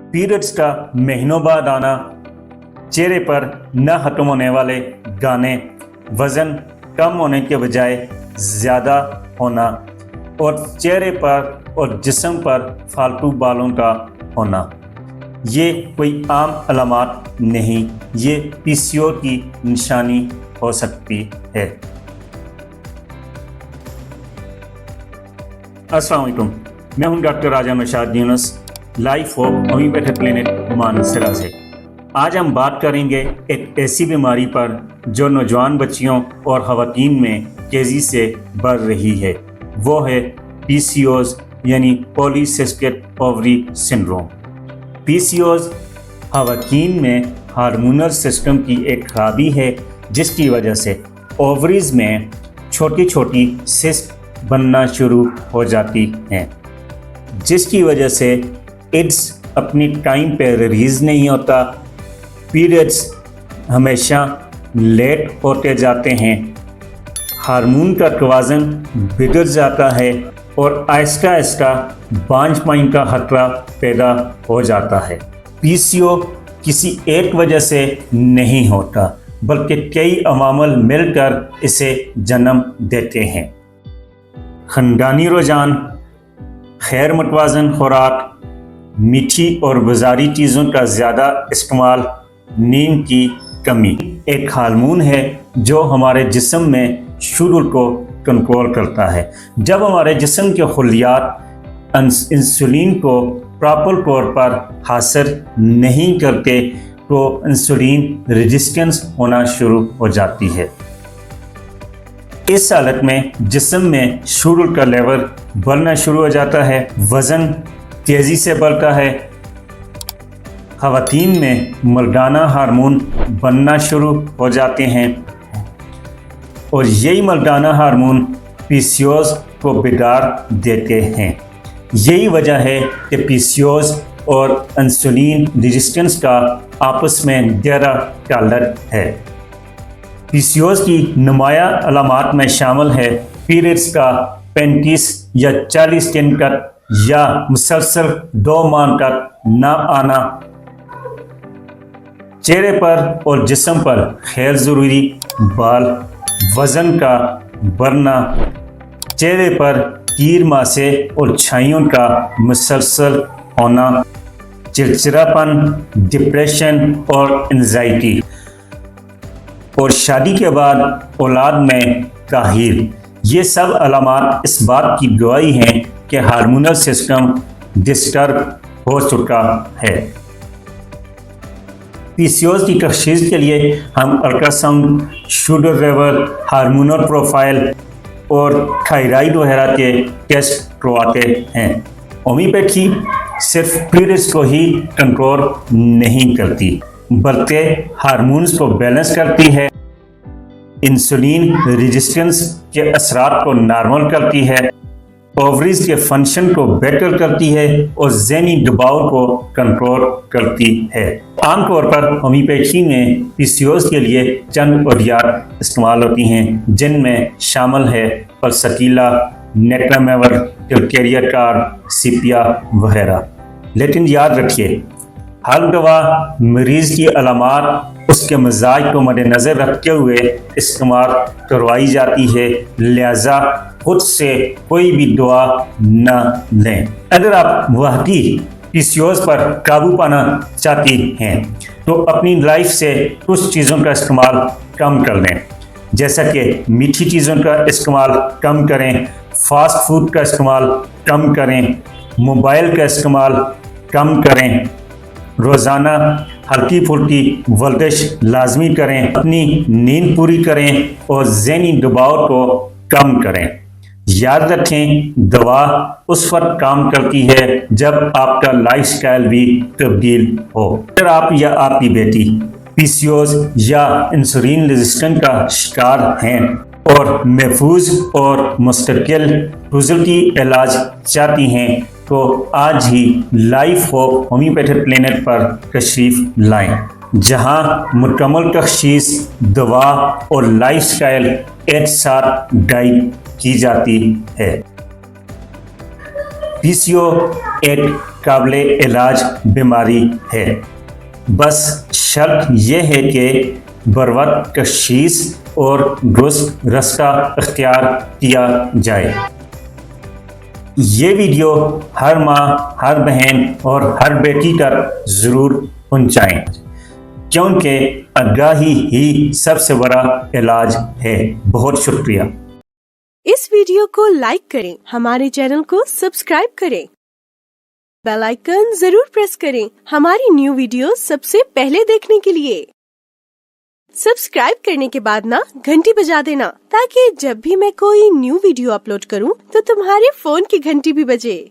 Periods का महीनों बाद आना, चेहरे पर न खत्म होने वाले दाने, वज़न कम होने के बजाय ज़्यादा होना और चेहरे पर और जिस्म पर फालतू बालों का होना, ये कोई आम अलामात नहीं, ये पीसीओ की निशानी हो सकती है। अस्सलाम वालेकुम, मैं हूं doctor Raja Mashad Younus, life of homeopathic clinic Mansehra से। आज हम बात करेंगे एक ऐसी बीमारी पर जो नौजवान बच्चियों और ख़वातीन में तेज़ी से बढ़ रही है। वो है पीसीओज़ यानी पॉलीसिस्टिक ओवरी सिंड्रोम। पीसीओज़ ख़वातीन में हार्मोनल सिस्टम की एक खराबी है जिसकी वजह से ओवरीज में छोटी छोटी सिस्ट बनना शुरू हो जाती हैं, जिसकी वजह से एड्स अपनी टाइम पे रिलीज़ नहीं होता, पीरियड्स हमेशा लेट होते जाते हैं, हार्मोन का तवाज़ुन बिगड़ जाता है और आहिस्ता आहिस्ता बांझपन का खतरा पैदा हो जाता है। पीसीओ किसी एक वजह से नहीं होता बल्कि कई अवामिल मिलकर इसे जन्म देते हैं। ख़ानदानी रुझान, खैर मुतवाज़न खुराक, मीठी और बाज़ारी चीज़ों का ज़्यादा इस्तेमाल, नींद की कमी एक हार्मोन है जो हमारे जिस्म में शुगर को कंट्रोल करता है। जब हमारे जिस्म के खलियात इंसुलिन को प्रॉपर तौर पर हासिल नहीं करते तो इंसुलिन रेजिस्टेंस होना शुरू हो जाती है। इस हालत में जिस्म में शुगर का लेवल बढ़ना शुरू हो जाता है, वज़न तेज़ी से बढ़ता है, ख़वातीन में मर्दाना हार्मोन बनना शुरू हो जाते हैं और यही मर्दाना हार्मोन पीसीओज़ को बिगाड़ देते हैं। यही वजह है कि पीसीओज़ और इंसुलिन रेजिस्टेंस का आपस में गहरा ताल्लुक है। पीसीओज़ की नुमाया अलामात में शामिल है पीरियड्स का 35 या 40 दिन तक या मुसलसल 2 माह तक न आना, चेहरे पर और जिस्म पर गैर ज़रूरी बाल, वज़न का बढ़ना, चेहरे पर तीर मासे और छाइयों का मुसलसल होना, चिड़चिड़ापन, डिप्रेशन और एंजाइटी और शादी के बाद औलाद में ताहीर, ये सब अलामात इस बात की गवाही हैं कि हार्मोनल सिस्टम डिस्टर्ब हो चुका है। पीसीओज़ की तशख़ीस के लिए हम ultrasound, sugar level, hormonal profile और थायराइड वगैरह के टेस्ट करवाते हैं। होम्योपैथी सिर्फ पीरियड्स को ही कंट्रोल नहीं करती बल्कि हार्मोन्स को बैलेंस करती है, इंसुलिन रेजिस्टेंस के असरात को नॉर्मल करती है, ओवरीज के फंक्शन को बेहतर करती है और ज़हनी दबाव को कंट्रोल करती है। आमतौर पर होम्योपैथी में पीसीओज़ के लिए चंद अद्वियात इस्तेमाल होती हैं जिनमें शामिल है पल्सटीला, नेट्रामेवर, टिलकेरियाटार, सीपिया वगैरह। लेकिन याद रखिए, हर दवा मरीज़ की अलामात उसके मिजाज को मद्देनज़र रखते हुए इस्तेमाल करवाई जाती है, लिहाजा खुद से कोई भी दवा न लें। अगर आप वाकई पीसीओज़ पर काबू पाना चाहती हैं तो अपनी लाइफ से कुछ चीज़ों का इस्तेमाल कम कर लें, जैसा कि मीठी चीज़ों का इस्तेमाल कम करें, फास्ट फूड का इस्तेमाल कम करें, मोबाइल का इस्तेमाल कम करें, रोज़ाना हल्की फुल्की वर्जिश लाजमी करें, अपनी नींद पूरी करें और ज़हनी दबाव को कम करें। याद रखें, दवा उस वक्त काम करती है जब आपका लाइफस्टाइल भी तब्दील हो। अगर आप या आपकी बेटी पीसीओज़ या इंसुलिन रेजिस्टेंट का शिकार हैं और महफूज और मुस्तकिल फ़िज़ियोलॉजी इलाज चाहती हैं तो आज ही लाइफ ऑफ होम्योपैथिक क्लिनिक पर तशरीफ़ लाएं, जहां मुकम्मल तशख़ीस, दवा और लाइफस्टाइल एक साथ गाइड की जाती है। PCO ایک قابل علاج بیماری ہے، بس شرط یہ ہے کہ بروقت تشخیص اور درست راستہ اختیار کیا جائے۔ یہ ویڈیو ہر ماں، ہر بہن اور ہر بیٹی تک ضرور پہنچائیں، کیونکہ آگاہی ہی سب سے بڑا علاج ہے۔ بہت شکریہ۔ اس ویڈیو کو لائک کریں، ہمارے چینل کو سبسکرائب کریں، بیل آئیکن ضرور پریس کریں ہماری نیو ویڈیو سب سے پہلے دیکھنے کے لیے۔ سبسکرائب کرنے کے بعد گھنٹی بجا دینا تاکہ جب بھی میں کوئی نیو ویڈیو اپلوڈ کروں تو تمہارے فون کی گھنٹی بھی بجے۔